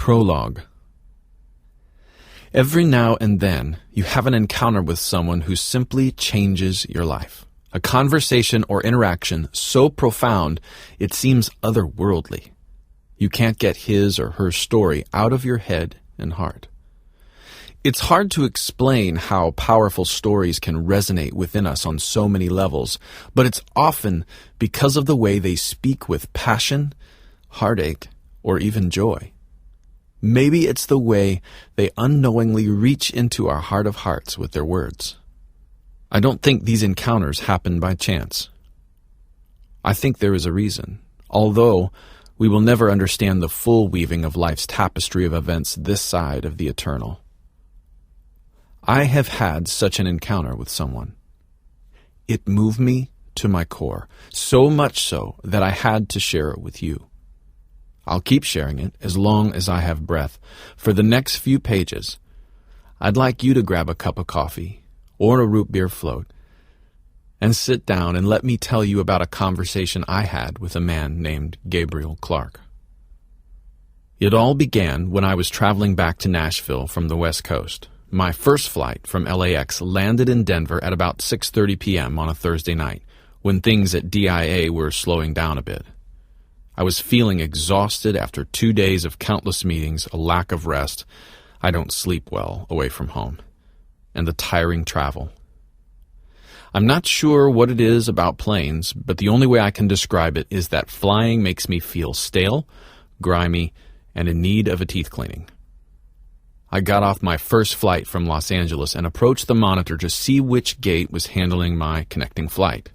Prologue. Every now and then, you have an encounter with someone who simply changes your life. A conversation or interaction so profound, it seems otherworldly. You can't get his or her story out of your head and heart. It's hard to explain how powerful stories can resonate within us on so many levels, but it's often because of the way they speak with passion, heartache, or even joy. Maybe it's the way they unknowingly reach into our heart of hearts with their words. I don't think these encounters happen by chance. I think there is a reason, although we will never understand the full weaving of life's tapestry of events this side of the eternal. I have had such an encounter with someone. It moved me to my core, so much so that I had to share it with you. I'll keep sharing it as long as I have breath. For the next few pages, I'd like you to grab a cup of coffee or a root beer float and sit down and let me tell you about a conversation I had with a man named Gabriel Clarke. It all began when I was traveling back to Nashville from the West Coast. My first flight from LAX landed in Denver at about 6:30 p.m. on a Thursday night, when things at DIA were slowing down a bit. I was feeling exhausted after 2 days of countless meetings, a lack of rest, I don't sleep well away from home, and the tiring travel. I'm not sure what it is about planes, but the only way I can describe it is that flying makes me feel stale, grimy, and in need of a teeth cleaning. I got off my first flight from Los Angeles and approached the monitor to see which gate was handling my connecting flight.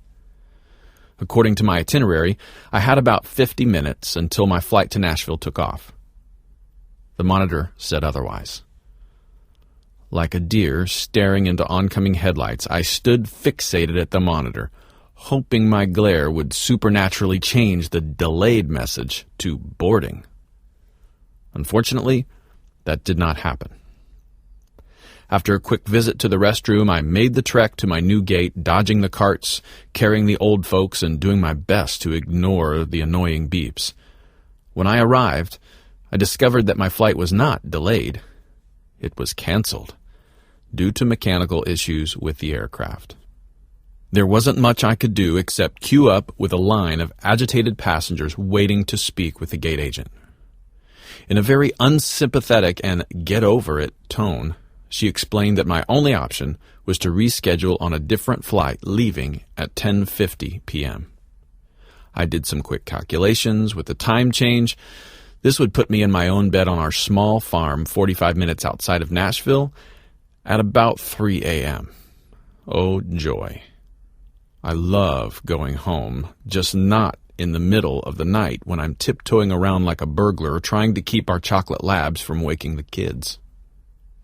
According to my itinerary, I had about 50 minutes until my flight to Nashville took off. The monitor said otherwise. Like a deer staring into oncoming headlights, I stood fixated at the monitor, hoping my glare would supernaturally change the delayed message to boarding. Unfortunately, that did not happen. After a quick visit to the restroom, I made the trek to my new gate, dodging the carts, carrying the old folks, and doing my best to ignore the annoying beeps. When I arrived, I discovered that my flight was not delayed. It was canceled, due to mechanical issues with the aircraft. There wasn't much I could do except queue up with a line of agitated passengers waiting to speak with the gate agent. In a very unsympathetic and get-over-it tone, she explained that my only option was to reschedule on a different flight leaving at 10:50 p.m. I did some quick calculations with the time change. This would put me in my own bed on our small farm 45 minutes outside of Nashville at about 3 a.m. Oh, joy. I love going home, just not in the middle of the night when I'm tiptoeing around like a burglar trying to keep our chocolate labs from waking the kids.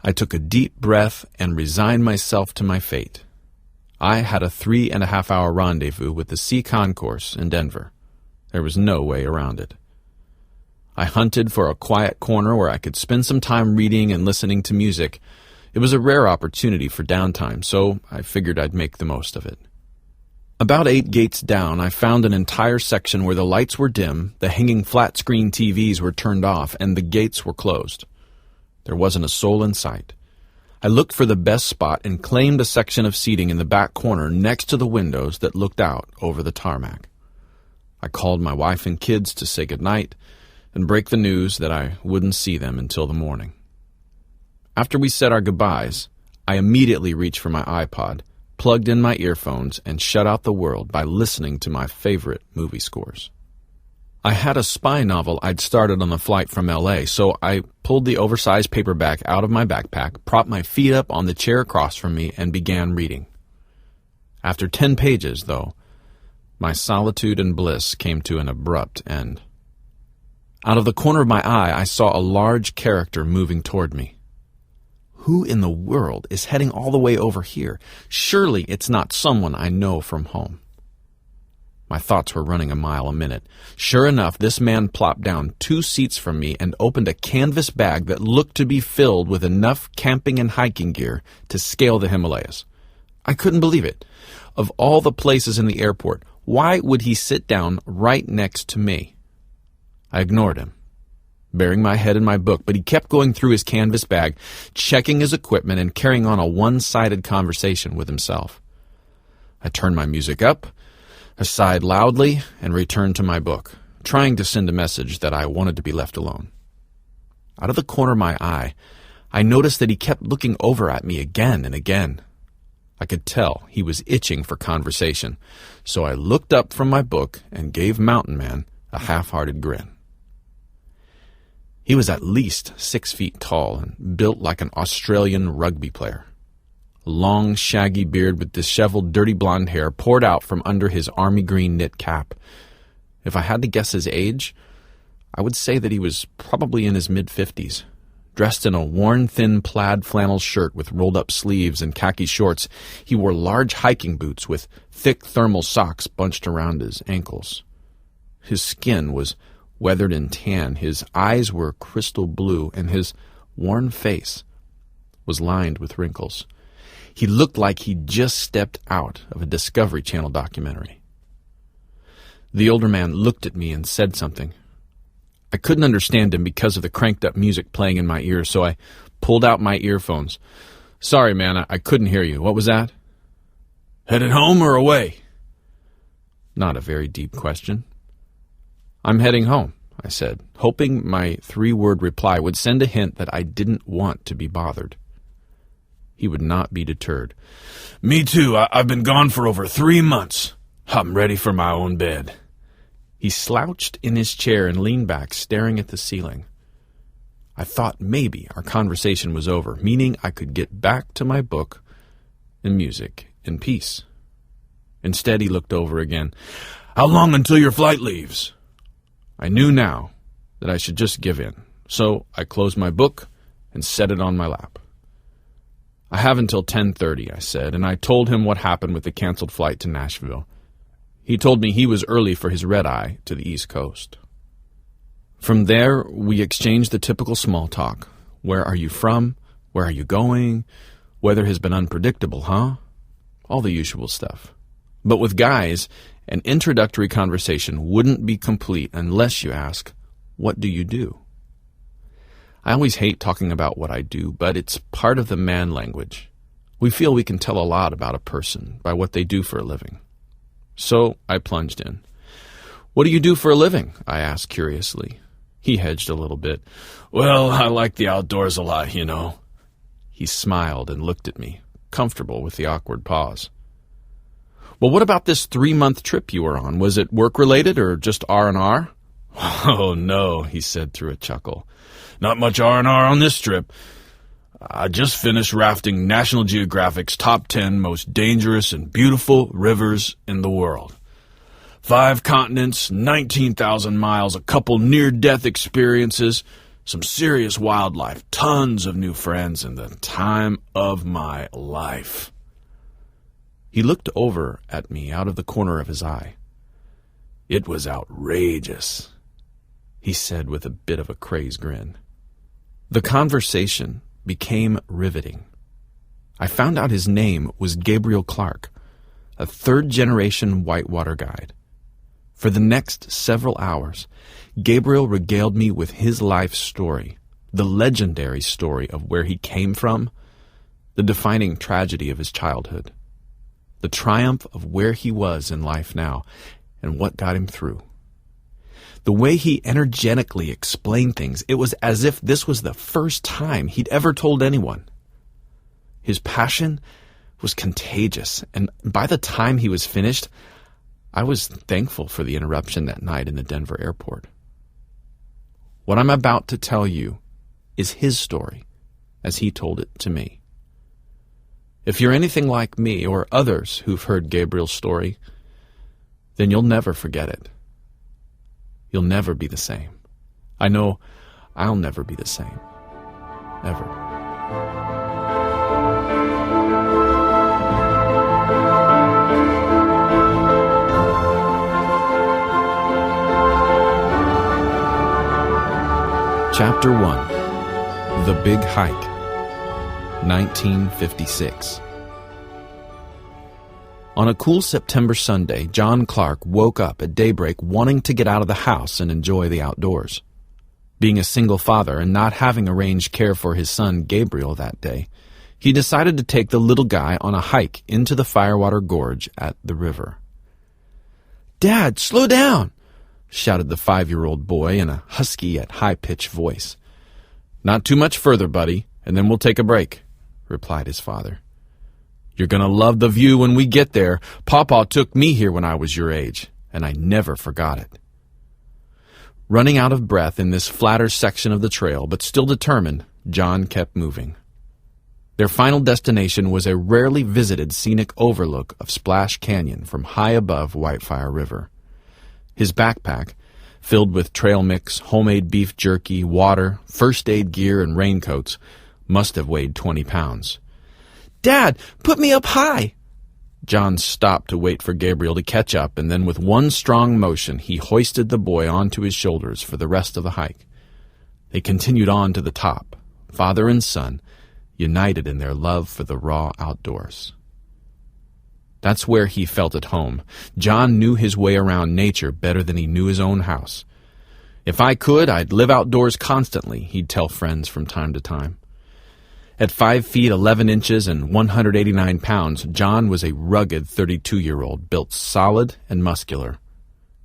I took a deep breath and resigned myself to my fate. I had a 3.5-hour rendezvous with the Sea Concourse in Denver. There was no way around it. I hunted for a quiet corner where I could spend some time reading and listening to music. It was a rare opportunity for downtime, so I figured I'd make the most of it. About 8 gates down, I found an entire section where the lights were dim, the hanging flat-screen TVs were turned off, and the gates were closed. There wasn't a soul in sight. I looked for the best spot and claimed a section of seating in the back corner next to the windows that looked out over the tarmac. I called my wife and kids to say goodnight and break the news that I wouldn't see them until the morning. After we said our goodbyes, I immediately reached for my iPod, plugged in my earphones, and shut out the world by listening to my favorite movie scores. I had a spy novel I'd started on the flight from LA, so I pulled the oversized paperback out of my backpack, propped my feet up on the chair across from me, and began reading. After 10 pages, though, my solitude and bliss came to an abrupt end. Out of the corner of my eye, I saw a large character moving toward me. Who in the world is heading all the way over here? Surely it's not someone I know from home. My thoughts were running a mile a minute. Sure enough, this man plopped down 2 seats from me and opened a canvas bag that looked to be filled with enough camping and hiking gear to scale the Himalayas. I couldn't believe it. Of all the places in the airport, why would he sit down right next to me? I ignored him. burying my head in my book, but he kept going through his canvas bag, checking his equipment, and carrying on a one-sided conversation with himself. I turned my music up, I sighed loudly, and returned to my book, trying to send a message that I wanted to be left alone. Out of the corner of my eye, I noticed that he kept looking over at me again and again. I could tell he was itching for conversation, so I looked up from my book and gave Mountain Man a half-hearted grin. He was at least 6 feet tall and built like an Australian rugby player. A long, shaggy beard with disheveled, dirty blonde hair poured out from under his army green knit cap. If I had to guess his age, I would say that he was probably in his mid-50s. Dressed in a worn, thin plaid flannel shirt with rolled-up sleeves and khaki shorts, he wore large hiking boots with thick thermal socks bunched around his ankles. His skin was weathered and tan, his eyes were crystal blue, and his worn face was lined with wrinkles. He looked like he'd just stepped out of a Discovery Channel documentary. The older man looked at me and said something. I couldn't understand him because of the cranked-up music playing in my ears, so I pulled out my earphones. Sorry, man, I couldn't hear you. What was that? Headed home or away? Not a very deep question. I'm heading home, I said, hoping my 3-word reply would send a hint that I didn't want to be bothered. He would not be deterred. Me too. I've been gone for over 3 months. I'm ready for my own bed. He slouched in his chair and leaned back, staring at the ceiling. I thought maybe our conversation was over, meaning I could get back to my book and music in peace. Instead, he looked over again. How long until your flight leaves? I knew now that I should just give in, so I closed my book and set it on my lap. I have until 10:30, I said, and I told him what happened with the canceled flight to Nashville. He told me he was early for his red-eye to the East Coast. From there, we exchanged the typical small talk. Where are you from? Where are you going? Weather has been unpredictable, huh? All the usual stuff. But with guys, an introductory conversation wouldn't be complete unless you ask, what do you do? I always hate talking about what I do, but it's part of the man language. We feel we can tell a lot about a person by what they do for a living. So I plunged in. What do you do for a living? I asked curiously. He hedged a little bit. Well, I like the outdoors a lot, you know. He smiled and looked at me, comfortable with the awkward pause. Well, what about this 3-month trip you were on? Was it work-related or just R&R? Oh, no, he said through a chuckle. Not much R&R on this trip. I just finished rafting National Geographic's top 10 most dangerous and beautiful rivers in the world. 5 continents, 19,000 miles, a couple near-death experiences, some serious wildlife, tons of new friends, and the time of my life. He looked over at me out of the corner of his eye. It was outrageous, he said with a bit of a crazed grin. The conversation became riveting. I found out his name was Gabriel Clarke, a 3rd-generation whitewater guide. For the next several hours, Gabriel regaled me with his life story, the legendary story of where he came from, the defining tragedy of his childhood, the triumph of where he was in life now, and what got him through. The way he energetically explained things, it was as if this was the first time he'd ever told anyone. His passion was contagious, and by the time he was finished, I was thankful for the interruption that night in the Denver airport. What I'm about to tell you is his story, as he told it to me. If you're anything like me or others who've heard Gabriel's story, then you'll never forget it. You'll never be the same. I know I'll never be the same. Ever. Chapter 1. The Big Hike. 1956. On a cool September Sunday, John Clarke woke up at daybreak wanting to get out of the house and enjoy the outdoors. Being a single father and not having arranged care for his son Gabriel that day, he decided to take the little guy on a hike into the Firewater Gorge at the river. "Dad, slow down!" shouted the 5-year-old boy in a husky yet high-pitched voice. "Not too much further, buddy, and then we'll take a break," replied his father. "You're going to love the view when we get there. Pawpaw took me here when I was your age, and I never forgot it." Running out of breath in this flatter section of the trail, but still determined, John kept moving. Their final destination was a rarely visited scenic overlook of Splash Canyon from high above Whitefire River. His backpack, filled with trail mix, homemade beef jerky, water, first aid gear, and raincoats, must have weighed 20 pounds. "Dad, put me up high!" John stopped to wait for Gabriel to catch up, and then with one strong motion he hoisted the boy onto his shoulders for the rest of the hike. They continued on to the top, father and son, united in their love for the raw outdoors. That's where he felt at home. John knew his way around nature better than he knew his own house. "If I could, I'd live outdoors constantly," he'd tell friends from time to time. At 5 feet 11 inches and 189 pounds, John was a rugged 32-year-old, built solid and muscular.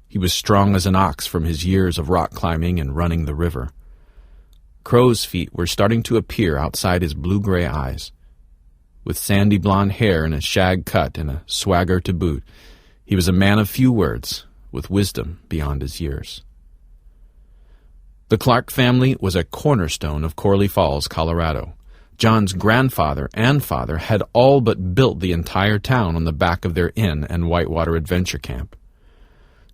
He was strong as an ox from his years of rock climbing and running the river. Crow's feet were starting to appear outside his blue-gray eyes. With sandy blonde hair and a shag cut and a swagger to boot, he was a man of few words, with wisdom beyond his years. The Clarke family was a cornerstone of Corley Falls, Colorado. John's grandfather and father had all but built the entire town on the back of their inn and Whitewater adventure camp.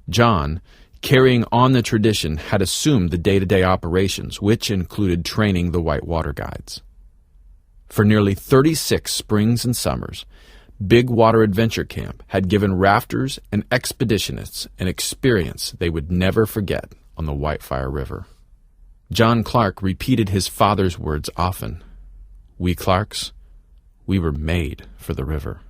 John, carrying on the tradition, had assumed the day-to-day operations, which included training the Whitewater guides. For nearly 36 springs and summers, Big Water Adventure Camp had given rafters and expeditionists an experience they would never forget on the Whitefire River. John Clarke repeated his father's words often. "We Clarks, we were made for the river."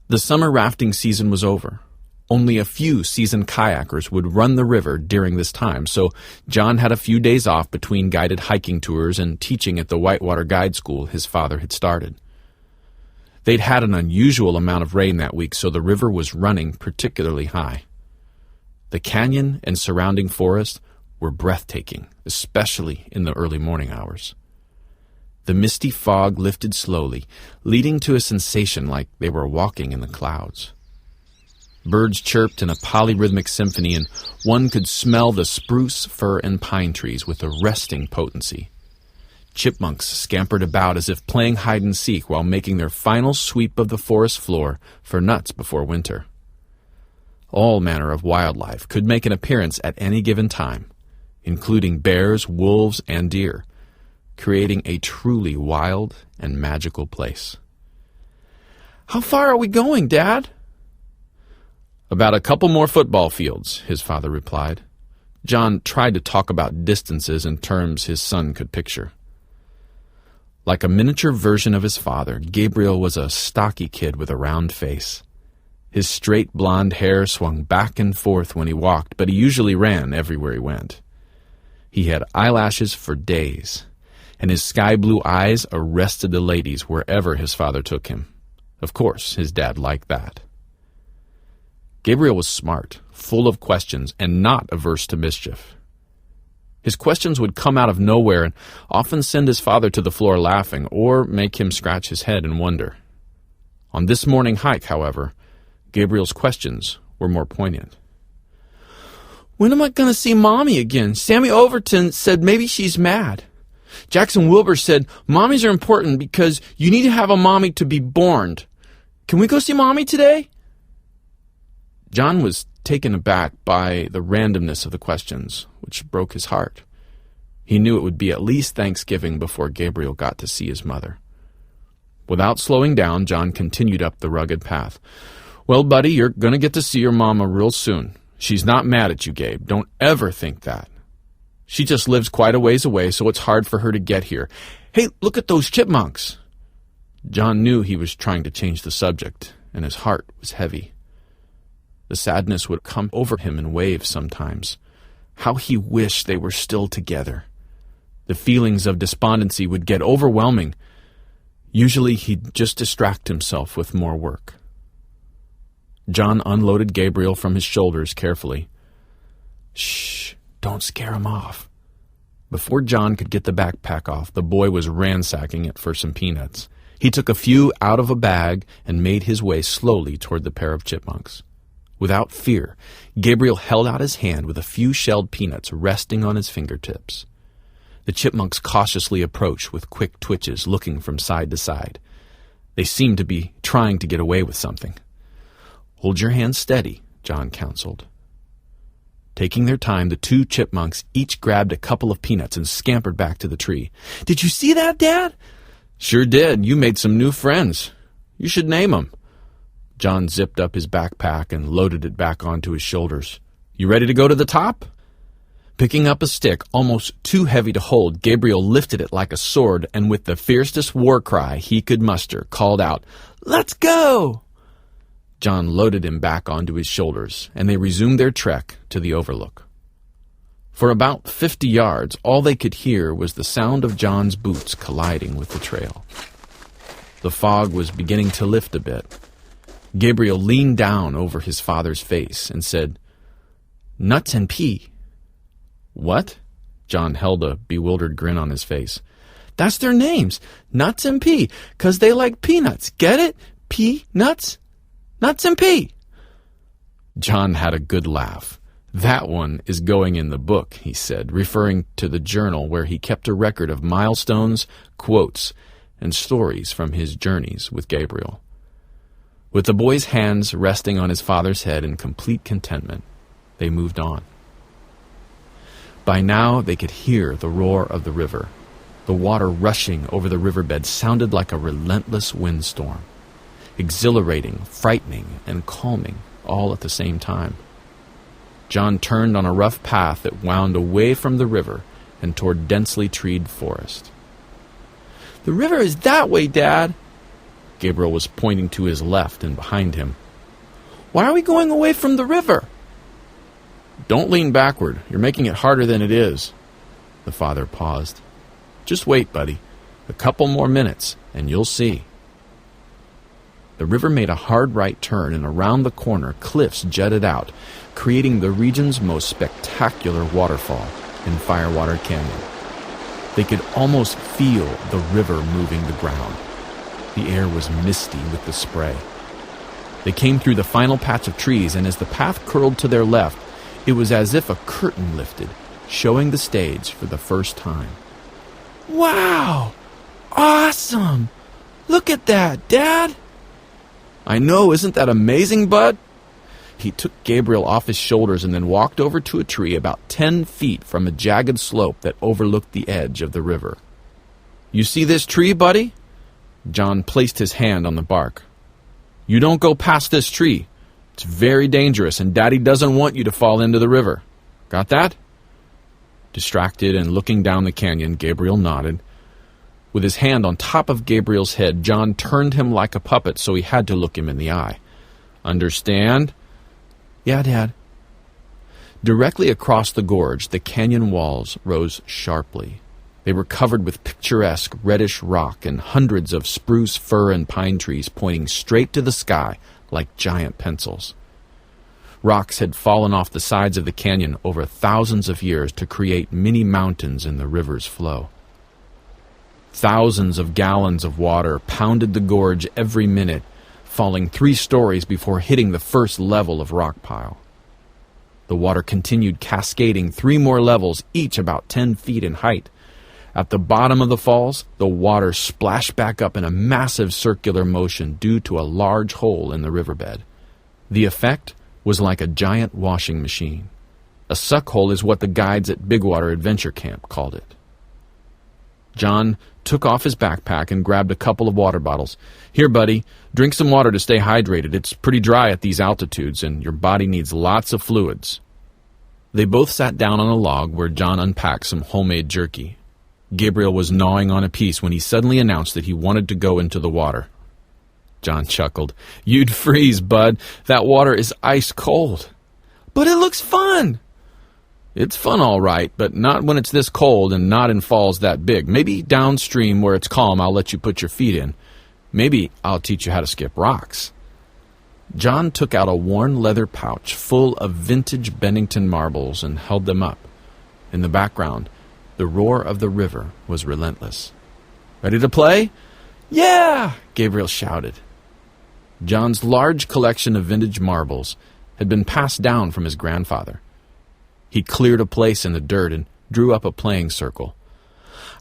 The summer rafting season was over. Only a few seasoned kayakers would run the river during this time, so John had a few days off between guided hiking tours and teaching at the Whitewater Guide School his father had started. They'd had an unusual amount of rain that week, so the river was running particularly high. The canyon and surrounding forest were breathtaking, especially in the early morning hours. The misty fog lifted slowly, leading to a sensation like they were walking in the clouds. Birds chirped in a polyrhythmic symphony, and one could smell the spruce, fir, and pine trees with a resting potency. Chipmunks scampered about as if playing hide-and-seek while making their final sweep of the forest floor for nuts before winter. All manner of wildlife could make an appearance at any given time, including bears, wolves, and deer, creating a truly wild and magical place. "How far are we going, Dad?" "About a couple more football fields," his father replied. John tried to talk about distances in terms his son could picture. Like a miniature version of his father, Gabriel was a stocky kid with a round face. His straight blonde hair swung back and forth when he walked, but he usually ran everywhere he went. He had eyelashes for days, and his sky-blue eyes arrested the ladies wherever his father took him. Of course, his dad liked that. Gabriel was smart, full of questions, and not averse to mischief. His questions would come out of nowhere and often send his father to the floor laughing or make him scratch his head and wonder. On this morning hike, however, Gabriel's questions were more poignant. "When am I going to see Mommy again? Sammy Overton said maybe she's mad. Jackson Wilbur said mommies are important because you need to have a mommy to be born. Can we go see Mommy today?" John was taken aback by the randomness of the questions, which broke his heart. He knew it would be at least Thanksgiving before Gabriel got to see his mother. Without slowing down, John continued up the rugged path. "Well, buddy, you're going to get to see your mama real soon. She's not mad at you, Gabe. Don't ever think that. She just lives quite a ways away, so it's hard for her to get here. Hey, look at those chipmunks." John knew he was trying to change the subject, and his heart was heavy. The sadness would come over him in waves sometimes. How he wished they were still together. The feelings of despondency would get overwhelming. Usually he'd just distract himself with more work. John unloaded Gabriel from his shoulders carefully. Shh, don't scare him off. Before John could get the backpack off, the boy was ransacking it for some peanuts. He took a few out of a bag and made his way slowly toward the pair of chipmunks. Without fear, Gabriel held out his hand with a few shelled peanuts resting on his fingertips. The chipmunks cautiously approached with quick twitches, looking from side to side. They seemed to be trying to get away with something. Hold your hand steady, John counseled. Taking their time, the two chipmunks each grabbed a couple of peanuts and scampered back to the tree. Did you see that, Dad? Sure did. You made some new friends. You should name them. John zipped up his backpack and loaded it back onto his shoulders. You ready to go to the top? Picking up a stick, almost too heavy to hold, Gabriel lifted it like a sword and with the fiercest war cry he could muster, called out, "Let's go!" John loaded him back onto his shoulders, and they resumed their trek to the overlook. For about 50 yards, all they could hear was the sound of John's boots colliding with the trail. The fog was beginning to lift a bit. Gabriel leaned down over his father's face and said, "Nuts and pea." "What?" John held a bewildered grin on his face. "That's their names, Nuts and Pea, 'cause they like peanuts. Get it? Pea, nuts, nuts and pea." John had a good laugh. "That one is going in the book," he said, referring to the journal where he kept a record of milestones, quotes, and stories from his journeys with Gabriel. With the boy's hands resting on his father's head in complete contentment, they moved on. By now they could hear the roar of the river. The water rushing over the riverbed sounded like a relentless windstorm, exhilarating, frightening, and calming all at the same time. John turned on a rough path that wound away from the river and toward densely treed forest. "The river is that way, Dad." Gabriel was pointing to his left and behind him. "Why are we going away from the river?" "Don't lean backward. You're making it harder than it is." The father paused. "Just wait, buddy. A couple more minutes, and you'll see." The river made a hard right turn, and around the corner, cliffs jutted out, creating the region's most spectacular waterfall in Firewater Canyon. They could almost feel the river moving the ground. The air was misty with the spray. They came through the final patch of trees, and as the path curled to their left, it was as if a curtain lifted, showing the stage for the first time. "Wow! Awesome! Look at that, Dad!" "I know, isn't that amazing, bud?" He took Gabriel off his shoulders and then walked over to a tree about 10 feet from a jagged slope that overlooked the edge of the river. "You see this tree, buddy?" John placed his hand on the bark. "You don't go past this tree. It's very dangerous, and Daddy doesn't want you to fall into the river. Got that?" Distracted and looking down the canyon, Gabriel nodded. With his hand on top of Gabriel's head, John turned him like a puppet, so he had to look him in the eye. "Understand?" "Yeah, Dad." Directly across the gorge, the canyon walls rose sharply. They were covered with picturesque reddish rock and hundreds of spruce, fir, and pine trees pointing straight to the sky like giant pencils. Rocks had fallen off the sides of the canyon over thousands of years to create mini mountains in the river's flow. Thousands of gallons of water pounded the gorge every minute, falling 3 stories before hitting the first level of rock pile. The water continued cascading 3 more levels, each about 10 feet in height. At the bottom of the falls, the water splashed back up in a massive circular motion due to a large hole in the riverbed. The effect was like a giant washing machine. A suck hole is what the guides at Bigwater Adventure Camp called it. John took off his backpack and grabbed a couple of water bottles. "Here, buddy, drink some water to stay hydrated. It's pretty dry at these altitudes, and your body needs lots of fluids." They both sat down on a log where John unpacked some homemade jerky. Gabriel was gnawing on a piece when he suddenly announced that he wanted to go into the water. John chuckled. "You'd freeze, bud. That water is ice cold." "But it looks fun." It's fun all right, but not when it's this cold and not in falls that big. Maybe downstream where it's calm I'll let you put your feet in. Maybe I'll teach you how to skip rocks." John took out a worn leather pouch full of vintage Bennington marbles and held them up. In the background, the roar of the river was relentless. "Ready to play?" "Yeah!" Gabriel shouted. John's large collection of vintage marbles had been passed down from his grandfather. He cleared a place in the dirt and drew up a playing circle.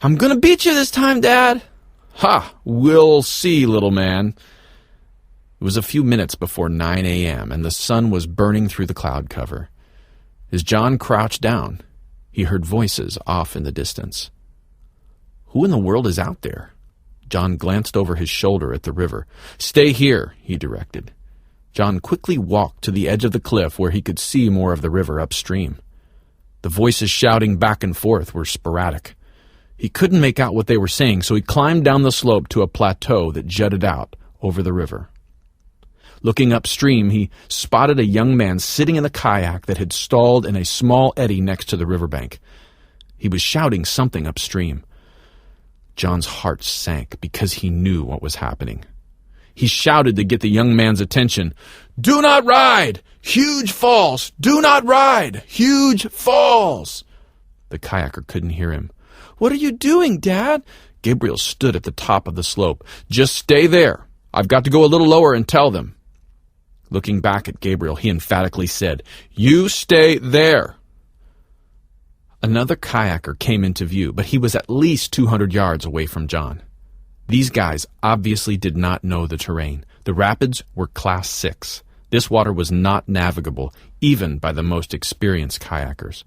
"I'm going to beat you this time, Dad." "Ha! We'll see, little man." It was a few minutes before 9 a.m., and the sun was burning through the cloud cover. As John crouched down, he heard voices off in the distance. Who in the world is out there? John glanced over his shoulder at the river. "Stay here," he directed. John quickly walked to the edge of the cliff where he could see more of the river upstream. The voices shouting back and forth were sporadic. He couldn't make out what they were saying, so he climbed down the slope to a plateau that jutted out over the river. Looking upstream, he spotted a young man sitting in a kayak that had stalled in a small eddy next to the riverbank. He was shouting something upstream. John's heart sank because he knew what was happening. He shouted to get the young man's attention. "Do not ride! Huge falls! Do not ride! Huge falls!" The kayaker couldn't hear him. "What are you doing, Dad?" Gabriel stood at the top of the slope. "Just stay there. I've got to go a little lower and tell them." Looking back at Gabriel, he emphatically said, "You stay there." Another kayaker came into view, but he was at least 200 yards away from John. These guys obviously did not know the terrain. The rapids were Class 6. This water was not navigable, even by the most experienced kayakers.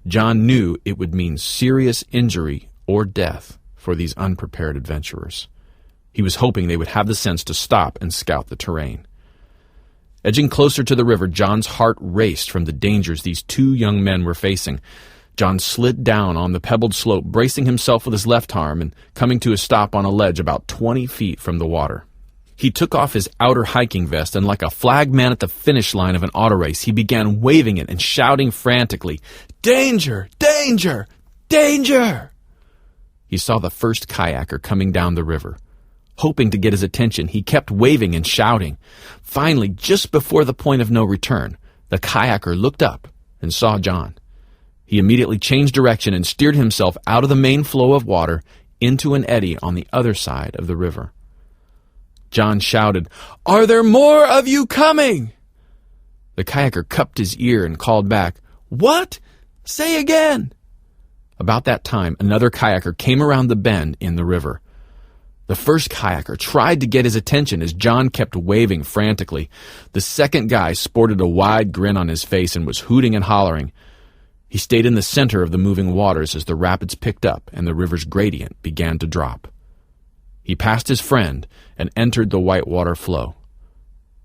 John knew it would mean serious injury or death for these unprepared adventurers. He was hoping they would have the sense to stop and scout the terrain. Edging closer to the river, John's heart raced from the dangers these two young men were facing. John slid down on the pebbled slope, bracing himself with his left arm and coming to a stop on a ledge about 20 feet from the water. He took off his outer hiking vest, and like a flag man at the finish line of an auto race, he began waving it and shouting frantically, "Danger! Danger! Danger!" He saw the first kayaker coming down the river. Hoping to get his attention, he kept waving and shouting. Finally, just before the point of no return, the kayaker looked up and saw John. He immediately changed direction and steered himself out of the main flow of water into an eddy on the other side of the river. John shouted, "Are there more of you coming?" The kayaker cupped his ear and called back, "What? Say again." About that time, another kayaker came around the bend in the river. The first kayaker tried to get his attention as John kept waving frantically. The second guy sported a wide grin on his face and was hooting and hollering. He stayed in the center of the moving waters as the rapids picked up and the river's gradient began to drop. He passed his friend and entered the whitewater flow.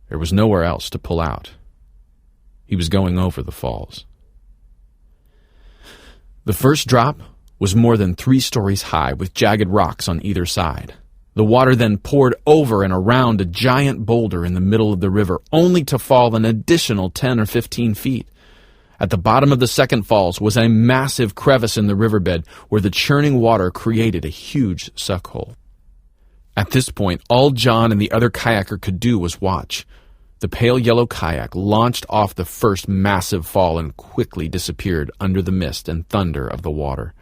There was nowhere else to pull out. He was going over the falls. The first drop was more than 3 stories high with jagged rocks on either side. The water then poured over and around a giant boulder in the middle of the river, only to fall an additional 10 or 15 feet. At the bottom of the second falls was a massive crevice in the riverbed where the churning water created a huge suckhole. At this point, all John and the other kayaker could do was watch. The pale yellow kayak launched off the first massive fall and quickly disappeared under the mist and thunder of the water.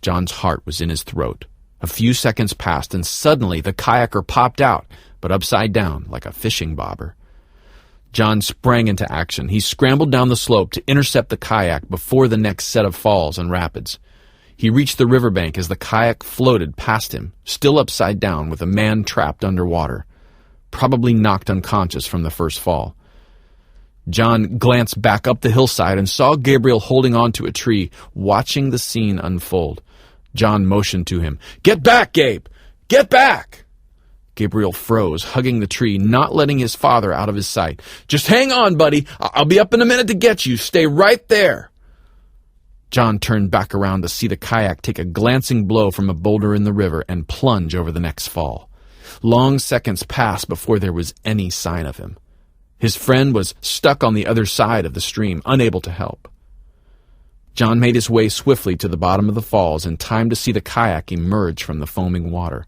John's heart was in his throat. A few seconds passed, and suddenly the kayaker popped out, but upside down like a fishing bobber. John sprang into action. He scrambled down the slope to intercept the kayak before the next set of falls and rapids. He reached the riverbank as the kayak floated past him, still upside down with a man trapped underwater, probably knocked unconscious from the first fall. John glanced back up the hillside and saw Gabriel holding on to a tree, watching the scene unfold. John motioned to him. "Get back, Gabe! Get back!" Gabriel froze, hugging the tree, not letting his father out of his sight. "Just hang on, buddy. I'll be up in a minute to get you. Stay right there." John turned back around to see the kayak take a glancing blow from a boulder in the river and plunge over the next fall. Long seconds passed before there was any sign of him. His friend was stuck on the other side of the stream, unable to help. John made his way swiftly to the bottom of the falls in time to see the kayak emerge from the foaming water.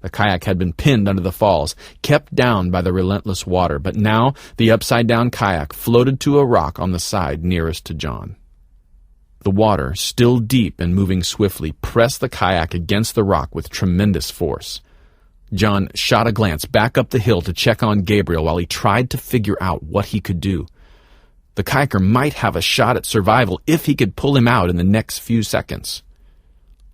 The kayak had been pinned under the falls, kept down by the relentless water, but now the upside-down kayak floated to a rock on the side nearest to John. The water, still deep and moving swiftly, pressed the kayak against the rock with tremendous force. John shot a glance back up the hill to check on Gabriel while he tried to figure out what he could do. The kayaker might have a shot at survival if he could pull him out in the next few seconds.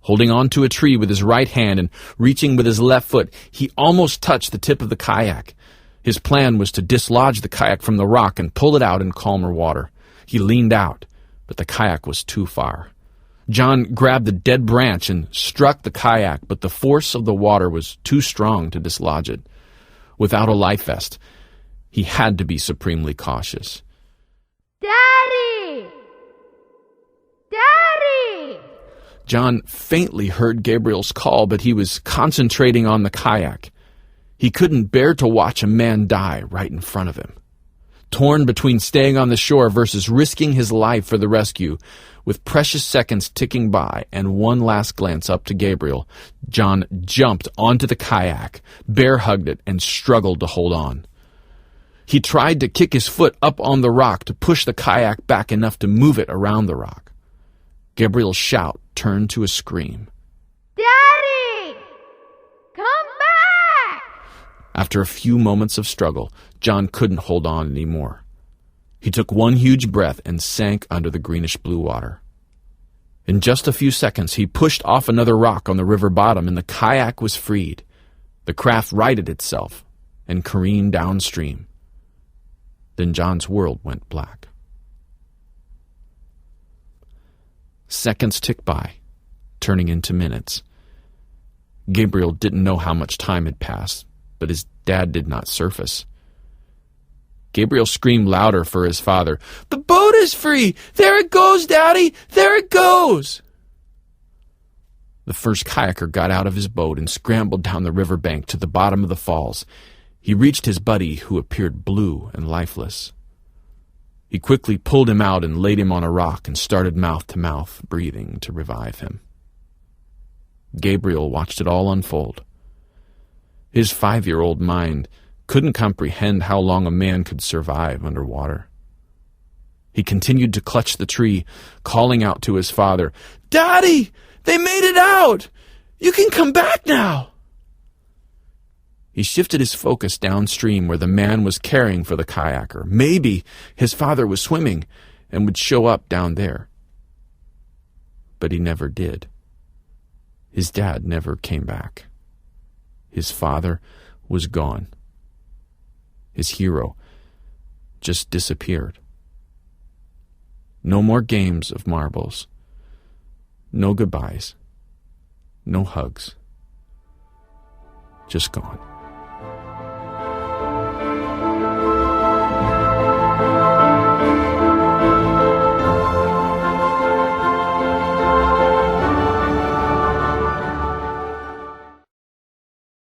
Holding on to a tree with his right hand and reaching with his left foot, he almost touched the tip of the kayak. His plan was to dislodge the kayak from the rock and pull it out in calmer water. He leaned out, but the kayak was too far. John grabbed the dead branch and struck the kayak, but the force of the water was too strong to dislodge it. Without a life vest, he had to be supremely cautious. Daddy! Daddy! John faintly heard Gabriel's call, but he was concentrating on the kayak. He couldn't bear to watch a man die right in front of him. Torn between staying on the shore versus risking his life for the rescue, with precious seconds ticking by and one last glance up to Gabriel, John jumped onto the kayak, bear-hugged it, and struggled to hold on. He tried to kick his foot up on the rock to push the kayak back enough to move it around the rock. Gabriel's shout turned to a scream. Daddy! Come back! After a few moments of struggle, John couldn't hold on anymore. He took one huge breath and sank under the greenish-blue water. In just a few seconds, he pushed off another rock on the river bottom, and the kayak was freed. The craft righted itself and careened downstream. Then John's world went black. Seconds ticked by, turning into minutes. Gabriel didn't know how much time had passed, but his dad did not surface. Gabriel screamed louder for his father. "The boat is free! There it goes, Daddy! There it goes!" The first kayaker got out of his boat and scrambled down the riverbank to the bottom of the falls. He reached his buddy, who appeared blue and lifeless. He quickly pulled him out and laid him on a rock and started mouth-to-mouth breathing to revive him. Gabriel watched it all unfold. His 5-year-old mind couldn't comprehend how long a man could survive underwater. He continued to clutch the tree, calling out to his father, "Daddy, they made it out! You can come back now!" He shifted his focus downstream where the man was caring for the kayaker. Maybe his father was swimming and would show up down there. But he never did. His dad never came back. His father was gone. His hero just disappeared. No more games of marbles. No goodbyes. No hugs. Just gone.